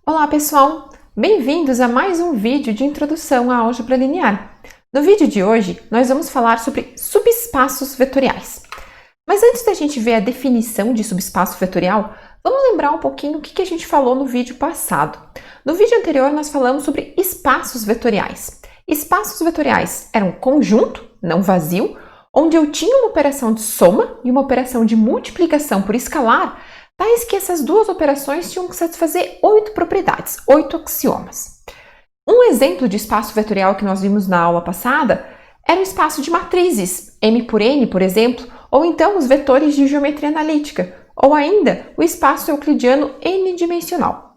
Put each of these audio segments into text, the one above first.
Olá pessoal, bem-vindos a mais um vídeo de introdução à álgebra linear. No vídeo de hoje, nós vamos falar sobre subespaços vetoriais. Mas antes da gente ver a definição de subespaço vetorial, vamos lembrar um pouquinho o que a gente falou no vídeo passado. No vídeo anterior, nós falamos sobre espaços vetoriais. Espaços vetoriais eram um conjunto, não vazio, onde eu tinha uma operação de soma e uma operação de multiplicação por escalar, tais que essas duas operações tinham que satisfazer 8 propriedades, 8 axiomas. Um exemplo de espaço vetorial que nós vimos na aula passada era o espaço de matrizes, M por N, por exemplo, ou então os vetores de geometria analítica, ou ainda o espaço euclidiano n-dimensional.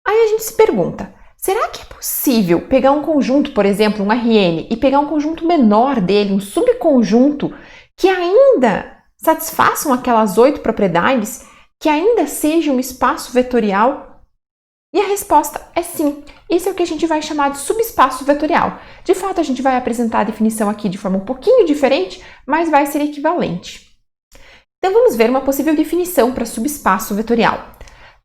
Aí a gente se pergunta, será que é possível pegar um conjunto, por exemplo, um Rn, e pegar um conjunto menor dele, um subconjunto, que ainda satisfaçam aquelas 8 propriedades, que ainda seja um espaço vetorial? E a resposta é sim. Isso é o que a gente vai chamar de subespaço vetorial. De fato, a gente vai apresentar a definição aqui de forma um pouquinho diferente, mas vai ser equivalente. Então, vamos ver uma possível definição para subespaço vetorial.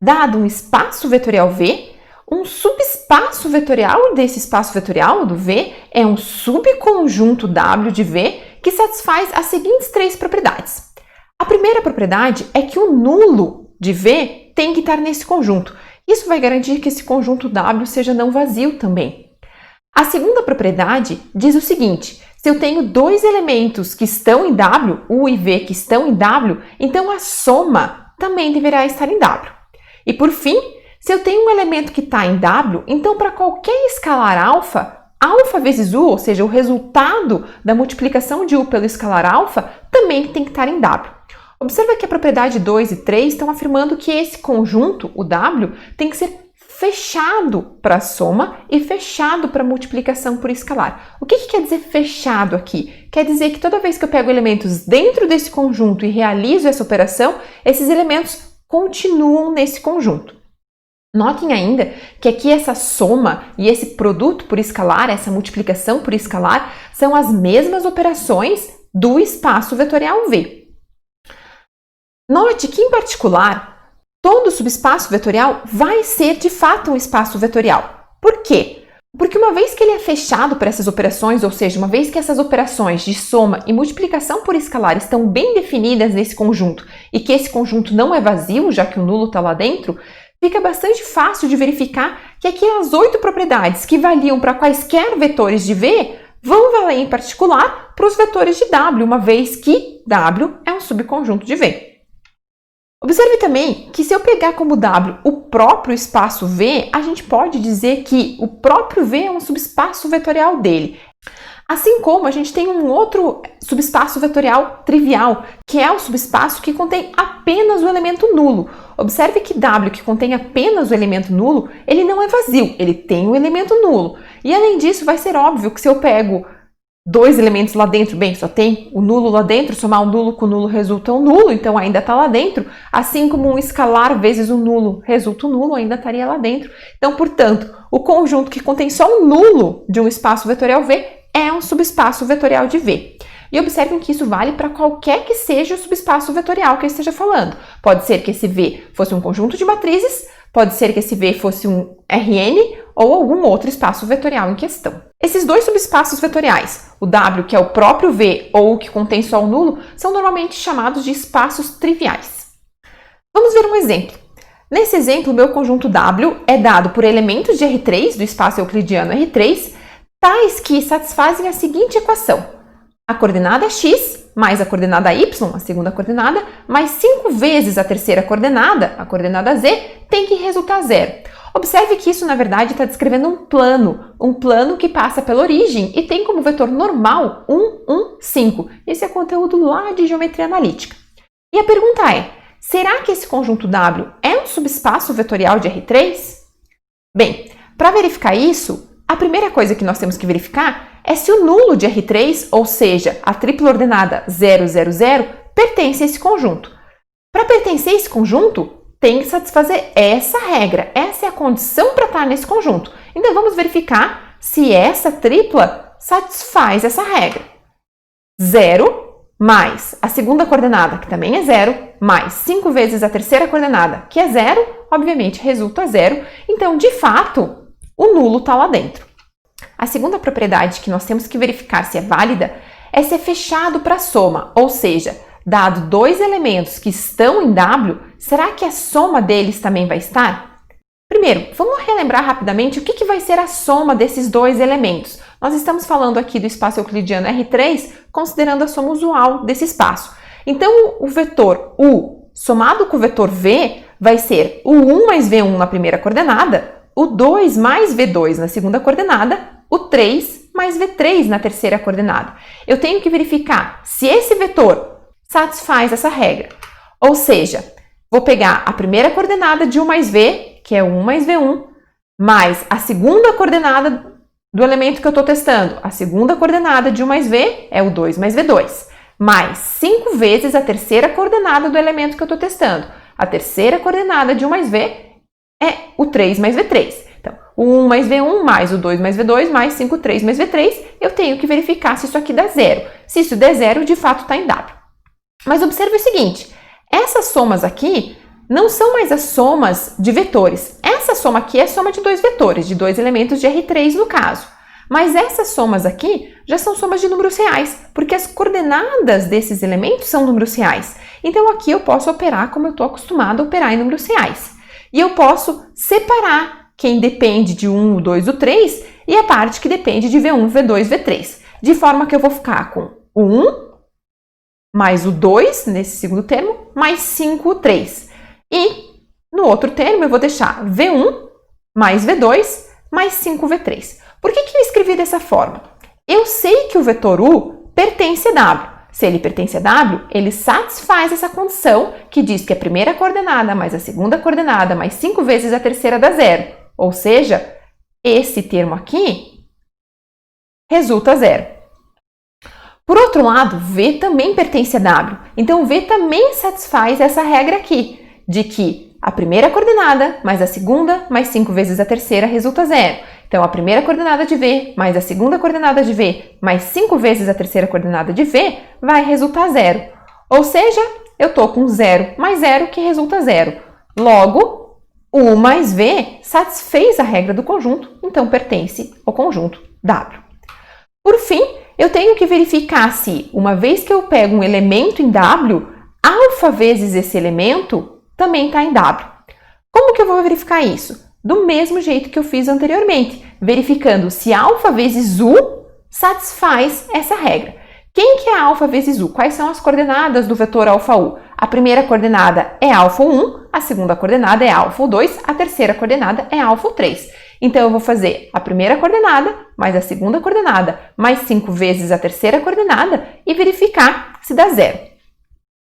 Dado um espaço vetorial V, um subespaço vetorial desse espaço vetorial, do V, é um subconjunto W de V que satisfaz as seguintes 3 propriedades. A primeira propriedade é que o nulo de V tem que estar nesse conjunto. Isso vai garantir que esse conjunto W seja não vazio também. A segunda propriedade diz o seguinte, se eu tenho 2 elementos que estão em W, U e V que estão em W, então a soma também deverá estar em W. E por fim, se eu tenho um elemento que está em W, então para qualquer escalar alfa, alfa vezes U, ou seja, o resultado da multiplicação de U pelo escalar alfa, também tem que estar em W. Observa que a propriedade 2 e 3 estão afirmando que esse conjunto, o W, tem que ser fechado para a soma e fechado para a multiplicação por escalar. O que quer dizer fechado aqui? Quer dizer que toda vez que eu pego elementos dentro desse conjunto e realizo essa operação, esses elementos continuam nesse conjunto. Notem ainda que aqui essa soma e esse produto por escalar, essa multiplicação por escalar, são as mesmas operações do espaço vetorial V. Note que, em particular, todo subespaço vetorial vai ser de fato um espaço vetorial. Por quê? Porque uma vez que ele é fechado para essas operações, ou seja, uma vez que essas operações de soma e multiplicação por escalar estão bem definidas nesse conjunto e que esse conjunto não é vazio, já que o nulo está lá dentro, fica bastante fácil de verificar que aqui as 8 propriedades que valiam para quaisquer vetores de V vão valer em particular para os vetores de W, uma vez que W é um subconjunto de V. Observe também que se eu pegar como W o próprio espaço V, a gente pode dizer que o próprio V é um subespaço vetorial dele. Assim como a gente tem um outro subespaço vetorial trivial, que é o subespaço que contém apenas o elemento nulo. Observe que W, que contém apenas o elemento nulo, ele não é vazio, ele tem um elemento nulo. E além disso, vai ser óbvio que se eu pego 2 elementos lá dentro, bem, só tem o nulo lá dentro, somar o nulo com o nulo resulta um nulo, então ainda está lá dentro, assim como um escalar vezes o nulo resulta um nulo, ainda estaria lá dentro. Então, portanto, o conjunto que contém só um nulo de um espaço vetorial V é um subespaço vetorial de V. E observem que isso vale para qualquer que seja o subespaço vetorial que eu esteja falando. Pode ser que esse V fosse um conjunto de matrizes, pode ser que esse V fosse um Rn ou algum outro espaço vetorial em questão. Esses 2 subespaços vetoriais, o W, que é o próprio V, ou o que contém só o nulo, são normalmente chamados de espaços triviais. Vamos ver um exemplo. Nesse exemplo, o meu conjunto W é dado por elementos de R3, do espaço euclidiano R3, tais que satisfazem a seguinte equação. A coordenada x mais a coordenada y, a segunda coordenada, mais 5 vezes a terceira coordenada, a coordenada z, tem que resultar 0. Observe que isso, na verdade, está descrevendo um plano que passa pela origem e tem como vetor normal 1, 1, 5. Esse é conteúdo lá de geometria analítica. E a pergunta é, será que esse conjunto W é um subespaço vetorial de R3? Bem, para verificar isso, a primeira coisa que nós temos que verificar é se o nulo de R3, ou seja, a tripla ordenada 0, 0, 0, pertence a esse conjunto. Para pertencer a esse conjunto, tem que satisfazer essa regra. Essa é a condição para estar nesse conjunto. Então, vamos verificar se essa tripla satisfaz essa regra. 0 mais a segunda coordenada, que também é 0, mais 5 vezes a terceira coordenada, que é 0, obviamente resulta 0. Então, de fato, o nulo está lá dentro. A segunda propriedade que nós temos que verificar se é válida é se é fechado para soma, ou seja, dado dois elementos que estão em W, será que a soma deles também vai estar? Primeiro, vamos relembrar rapidamente o que vai ser a soma desses dois elementos. Nós estamos falando aqui do espaço euclidiano R3, considerando a soma usual desse espaço. Então, o vetor U somado com o vetor V vai ser o 1 mais V1 na primeira coordenada, o 2 mais V2 na segunda coordenada, o 3 mais V3 na terceira coordenada. Eu tenho que verificar se esse vetor satisfaz essa regra. Ou seja, vou pegar a primeira coordenada de 1 mais V, que é 1 mais V1, mais a segunda coordenada do elemento que eu estou testando. A segunda coordenada de 1 mais V é o 2 mais V2, mais 5 vezes a terceira coordenada do elemento que eu estou testando. A terceira coordenada de 1 mais V é o 3 mais V3. Então, o 1 mais V1 mais o 2 mais V2 mais 5, 3 mais V3, eu tenho que verificar se isso aqui dá 0. Se isso der 0, de fato está em W. Mas observe o seguinte, essas somas aqui não são mais as somas de vetores. Essa soma aqui é a soma de dois vetores, de dois elementos de R3 no caso. Mas essas somas aqui já são somas de números reais, porque as coordenadas desses elementos são números reais. Então aqui eu posso operar como eu estou acostumado a operar em números reais. E eu posso separar quem depende de 1, o 2, o 3 e a parte que depende de V1, V2, V3. De forma que eu vou ficar com o 1 mais o 2, nesse segundo termo, mais 5, o 3. E no outro termo eu vou deixar V1 mais V2 mais 5V3. Por que eu escrevi dessa forma? Eu sei que o vetor U pertence a W. Se ele pertence a W, ele satisfaz essa condição que diz que a primeira coordenada mais a segunda coordenada mais 5 vezes a terceira dá 0. Ou seja, esse termo aqui resulta 0. Por outro lado, V também pertence a W. Então, V também satisfaz essa regra aqui, de que a primeira coordenada mais a segunda mais 5 vezes a terceira resulta 0. Então, a primeira coordenada de V mais a segunda coordenada de V mais 5 vezes a terceira coordenada de V vai resultar 0. Ou seja, eu estou com 0 mais 0 que resulta 0. Logo, U mais V satisfez a regra do conjunto, então pertence ao conjunto W. Por fim, eu tenho que verificar se, uma vez que eu pego um elemento em W, alfa vezes esse elemento também está em W. Como que eu vou verificar isso? Do mesmo jeito que eu fiz anteriormente, verificando se alfa vezes U satisfaz essa regra. Quem que é alfa vezes U? Quais são as coordenadas do vetor alfa U? A primeira coordenada é alfa 1, a segunda coordenada é alfa 2, a terceira coordenada é alfa 3. Então, eu vou fazer a primeira coordenada mais a segunda coordenada mais 5 vezes a terceira coordenada e verificar se dá 0.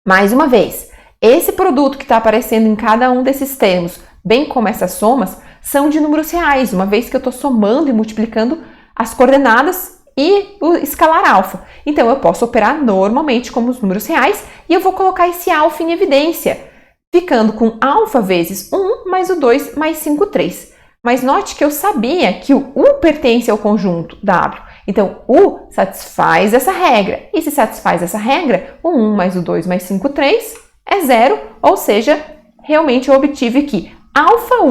Mais uma vez, esse produto que está aparecendo em cada um desses termos, bem como essas somas, são de números reais, uma vez que eu estou somando e multiplicando as coordenadas e o escalar alfa. Então, eu posso operar normalmente como os números reais e eu vou colocar esse alfa em evidência, ficando com alfa vezes 1 mais o 2 mais 5, 3. Mas note que eu sabia que o U pertence ao conjunto W. Então, U satisfaz essa regra. E se satisfaz essa regra, o 1 mais o 2 mais 5, 3 é 0. Ou seja, realmente eu obtive que alfa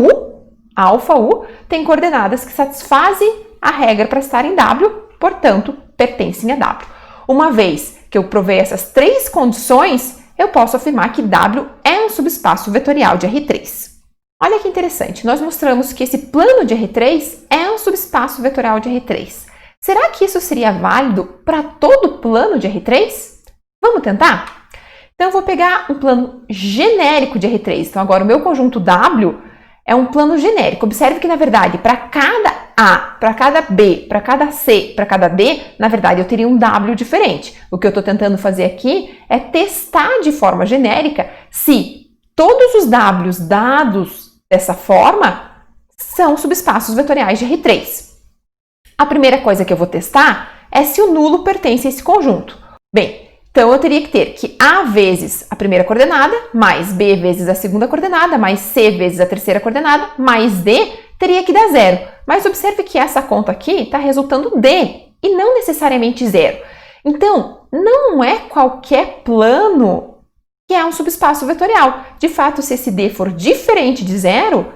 U tem coordenadas que satisfazem a regra para estar em W, portanto, pertencem a W. Uma vez que eu provei essas três condições, eu posso afirmar que W é um subespaço vetorial de R3. Olha que interessante, nós mostramos que esse plano de R3 é um subespaço vetorial de R3. Será que isso seria válido para todo o plano de R3? Vamos tentar? Então, eu vou pegar um plano genérico de R3. Então, agora o meu conjunto W é um plano genérico. Observe que, na verdade, para cada A, para cada B, para cada C, para cada D, na verdade, eu teria um W diferente. O que eu estou tentando fazer aqui é testar de forma genérica se todos os Ws dados dessa forma são subespaços vetoriais de R3. A primeira coisa que eu vou testar é se o nulo pertence a esse conjunto. Bem, então eu teria que ter que A vezes a primeira coordenada, mais B vezes a segunda coordenada, mais C vezes a terceira coordenada, mais D, teria que dar 0. Mas observe que essa conta aqui está resultando D e não necessariamente 0. Então, não é qualquer plano que é um subespaço vetorial. De fato, se esse D for diferente de zero,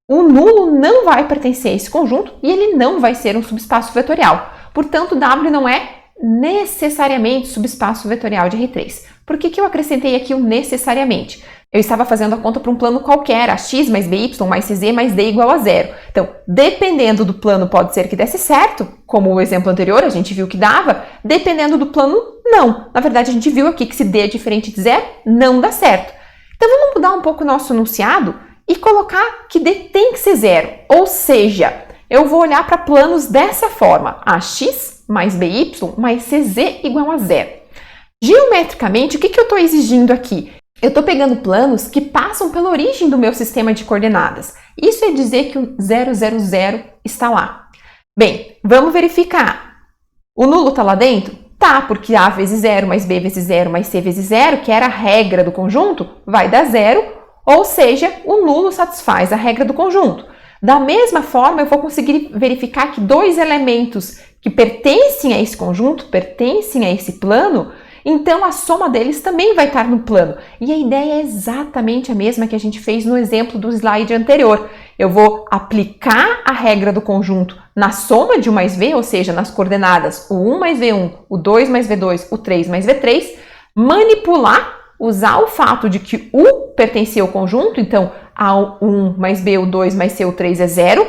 o nulo não vai pertencer a esse conjunto e ele não vai ser um subespaço vetorial. Portanto, W não é necessariamente subespaço vetorial de R3. Por que eu acrescentei aqui o necessariamente? Eu estava fazendo a conta para um plano qualquer, ax mais by mais cz mais d igual a zero. Então, dependendo do plano, pode ser que desse certo, como o exemplo anterior, a gente viu que dava. Dependendo do plano, não. Na verdade, a gente viu aqui que se d é diferente de zero, não dá certo. Então, vamos mudar um pouco o nosso enunciado e colocar que d tem que ser zero. Ou seja, eu vou olhar para planos dessa forma, ax mais by mais cz igual a zero. Geometricamente, o que eu estou exigindo aqui? Eu estou pegando planos que passam pela origem do meu sistema de coordenadas. Isso é dizer que o 0, 0, 0 está lá. Bem, vamos verificar. O nulo está lá dentro? Tá, porque A vezes 0 mais B vezes 0 mais C vezes 0, que era a regra do conjunto, vai dar 0, ou seja, o nulo satisfaz a regra do conjunto. Da mesma forma, eu vou conseguir verificar que dois elementos que pertencem a esse conjunto, pertencem a esse plano, então a soma deles também vai estar no plano. E a ideia é exatamente a mesma que a gente fez no exemplo do slide anterior. Eu vou aplicar a regra do conjunto na soma de U mais V, ou seja, nas coordenadas o 1 mais V1, o 2 mais V2, o 3 mais V3, manipular, usar o fato de que U pertencia ao conjunto, então A1 mais B, o 2 mais C, o 3 é 0,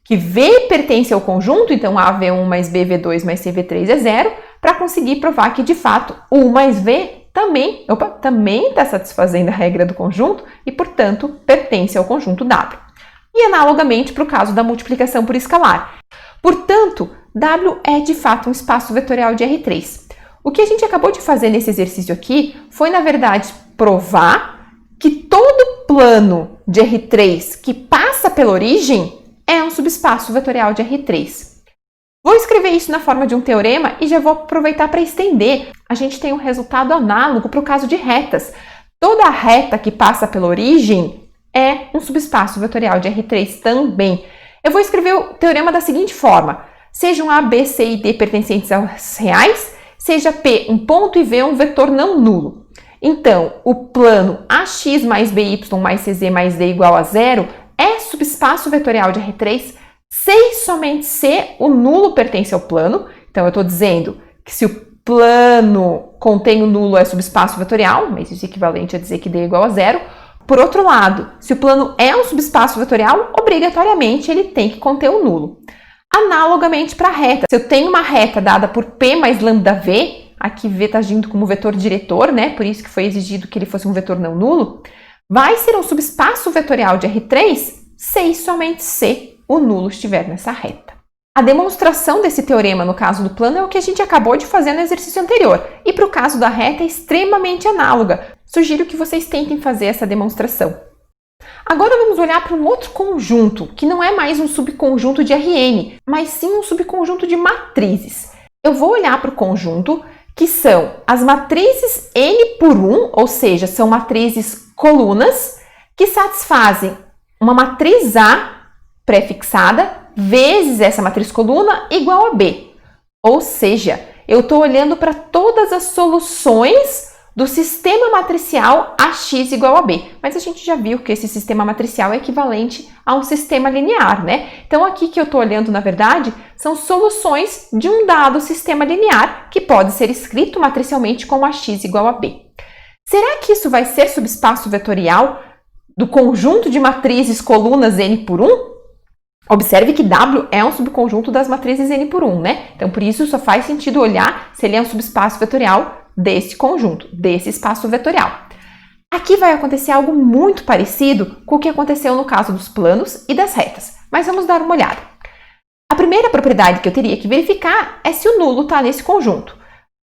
que V pertence ao conjunto, então A, V1 mais B, V2 mais C, V3 é 0, para conseguir provar que, de fato, U mais V também está satisfazendo a regra do conjunto e, portanto, pertence ao conjunto W. E, analogamente, para o caso da multiplicação por escalar. Portanto, W é, de fato, um espaço vetorial de R3. O que a gente acabou de fazer nesse exercício aqui foi, na verdade, provar que todo plano de R3 que passa pela origem é um subespaço vetorial de R3. Vou escrever isso na forma de um teorema e já vou aproveitar para estender. A gente tem um resultado análogo para o caso de retas. Toda reta que passa pela origem é um subespaço vetorial de R3 também. Eu vou escrever o teorema da seguinte forma. Sejam A, B, C e D pertencentes aos reais, seja P um ponto e V um vetor não nulo. Então, o plano AX mais BY mais CZ mais D igual a zero é subespaço vetorial de R3 se e somente se o nulo pertence ao plano. Então, eu estou dizendo que se o plano contém o nulo é subespaço vetorial, mas isso é equivalente a dizer que D é igual a zero. Por outro lado, se o plano é um subespaço vetorial, obrigatoriamente ele tem que conter o nulo. Analogamente para a reta, se eu tenho uma reta dada por P mais lambda V, aqui V está agindo como vetor diretor, né? Por isso que foi exigido que ele fosse um vetor não nulo, vai ser um subespaço vetorial de R3 se e somente se o nulo estiver nessa reta. A demonstração desse teorema no caso do plano é o que a gente acabou de fazer no exercício anterior, e para o caso da reta é extremamente análoga. Sugiro que vocês tentem fazer essa demonstração. Agora vamos olhar para um outro conjunto, que não é mais um subconjunto de Rn, mas sim um subconjunto de matrizes. Eu vou olhar para o conjunto que são as matrizes n por 1, ou seja, são matrizes colunas, que satisfazem uma matriz A prefixada vezes essa matriz coluna igual a B. Ou seja, eu estou olhando para todas as soluções do sistema matricial AX igual a B. Mas a gente já viu que esse sistema matricial é equivalente a um sistema linear, né? Então, aqui que eu estou olhando, na verdade, são soluções de um dado sistema linear que pode ser escrito matricialmente como AX igual a B. Será que isso vai ser subespaço vetorial do conjunto de matrizes colunas n por 1? Observe que W é um subconjunto das matrizes n por 1, né? Então, por isso, só faz sentido olhar se ele é um subespaço vetorial desse conjunto, desse espaço vetorial. Aqui vai acontecer algo muito parecido com o que aconteceu no caso dos planos e das retas, mas vamos dar uma olhada. A primeira propriedade que eu teria que verificar é se o nulo está nesse conjunto.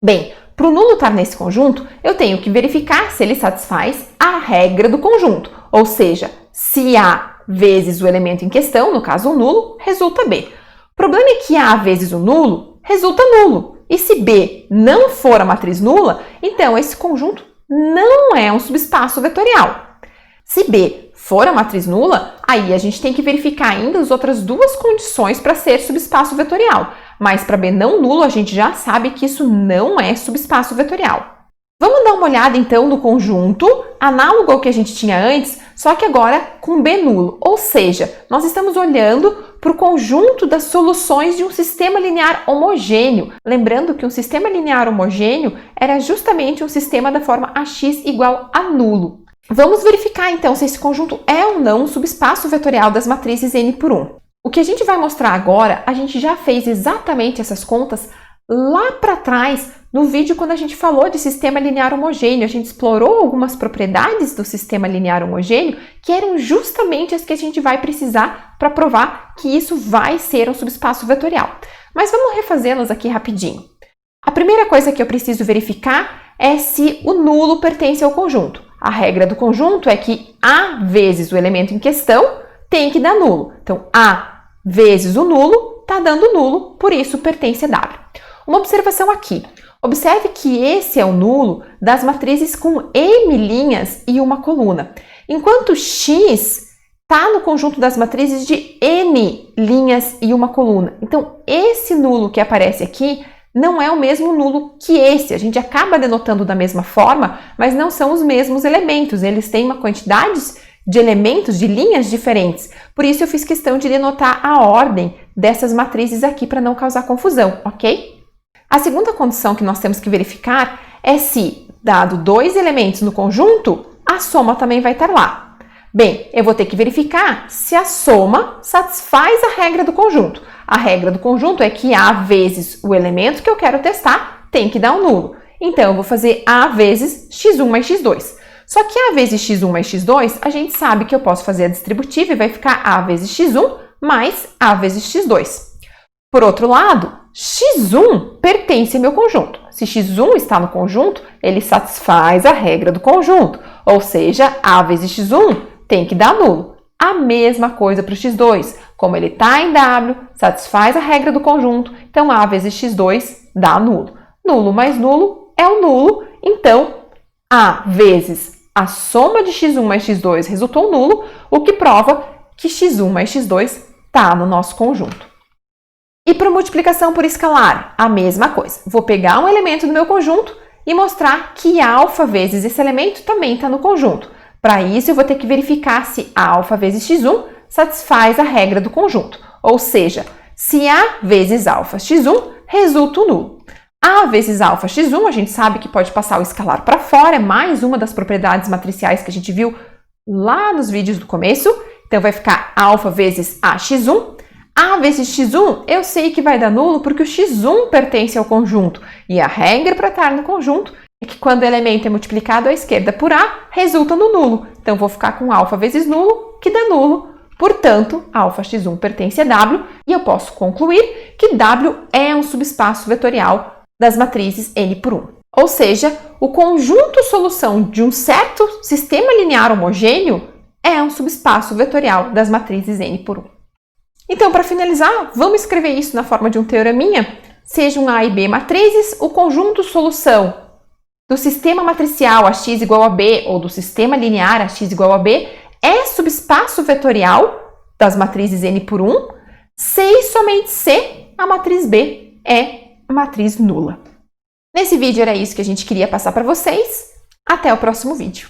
Bem, para o nulo estar nesse conjunto, eu tenho que verificar se ele satisfaz a regra do conjunto, ou seja, se A vezes o elemento em questão, no caso o nulo, resulta B. O problema é que A vezes o nulo resulta nulo. E se B não for a matriz nula, então esse conjunto não é um subespaço vetorial. Se B for a matriz nula, aí a gente tem que verificar ainda as outras duas condições para ser subespaço vetorial. mas para B não nulo, a gente já sabe que isso não é subespaço vetorial. Vamos dar uma olhada então no conjunto, análogo ao que a gente tinha antes, só que agora com B nulo. Ou seja, nós estamos olhando para o conjunto das soluções de um sistema linear homogêneo. Lembrando que um sistema linear homogêneo era justamente um sistema da forma AX igual a nulo. Vamos verificar então se esse conjunto é ou não um subespaço vetorial das matrizes n por 1. O que a gente vai mostrar agora, a gente já fez exatamente essas contas lá para trás, no vídeo quando a gente falou de sistema linear homogêneo. A gente explorou algumas propriedades do sistema linear homogêneo que eram justamente as que a gente vai precisar para provar que isso vai ser um subespaço vetorial. Mas vamos refazê-las aqui rapidinho. A primeira coisa que eu preciso verificar é se o nulo pertence ao conjunto. A regra do conjunto é que A vezes o elemento em questão tem que dar nulo. Então, A vezes o nulo está dando nulo, por isso pertence a W. Uma observação aqui. Observe que esse é o nulo das matrizes com M linhas e uma coluna, enquanto X está no conjunto das matrizes de N linhas e uma coluna. Então, esse nulo que aparece aqui não é o mesmo nulo que esse. A gente acaba denotando da mesma forma, mas não são os mesmos elementos. Eles têm uma quantidade de elementos, de linhas diferentes. Por isso, eu fiz questão de denotar a ordem dessas matrizes aqui para não causar confusão, ok? A segunda condição que nós temos que verificar é se, dado dois elementos no conjunto, a soma também vai estar lá. Bem, eu vou ter que verificar se a soma satisfaz a regra do conjunto. A regra do conjunto é que A vezes o elemento que eu quero testar tem que dar um nulo. Então, eu vou fazer A vezes x1 mais x2. Só que A vezes x1 mais x2, a gente sabe que eu posso fazer a distributiva e vai ficar A vezes x1 mais A vezes x2. Por outro lado, x1 pertence ao meu conjunto. Se x1 está no conjunto, ele satisfaz a regra do conjunto. Ou seja, A vezes x1 tem que dar nulo. A mesma coisa para o x2. Como ele está em W, satisfaz a regra do conjunto, então A vezes x2 dá nulo. Nulo mais nulo é o nulo, então A vezes a soma de x1 mais x2 resultou nulo, o que prova que x1 mais x2 está no nosso conjunto. E para multiplicação por escalar, a mesma coisa. Vou pegar um elemento do meu conjunto e mostrar que alfa vezes esse elemento também está no conjunto. Para isso, eu vou ter que verificar se alfa vezes x1 satisfaz a regra do conjunto. Ou seja, se A vezes alfa x1 resulta o nulo. A vezes alfa x1, a gente sabe que pode passar o escalar para fora, é mais uma das propriedades matriciais que a gente viu lá nos vídeos do começo. Então, vai ficar alfa vezes AX1. A vezes x1, eu sei que vai dar nulo porque o x1 pertence ao conjunto. E a regra para estar no conjunto é que quando o elemento é multiplicado à esquerda por A, resulta no nulo. Então, vou ficar com alfa vezes nulo, que dá nulo. Portanto, alfa x1 pertence a W e eu posso concluir que W é um subespaço vetorial das matrizes n por 1. Ou seja, o conjunto solução de um certo sistema linear homogêneo é um subespaço vetorial das matrizes n por 1. Então, para finalizar, vamos escrever isso na forma de um teoreminha. Sejam A e B matrizes, o conjunto solução do sistema matricial AX igual a B ou do sistema linear AX igual a B é subespaço vetorial das matrizes n por 1, se e somente se a matriz B é a matriz nula. Nesse vídeo era isso que a gente queria passar para vocês. Até o próximo vídeo.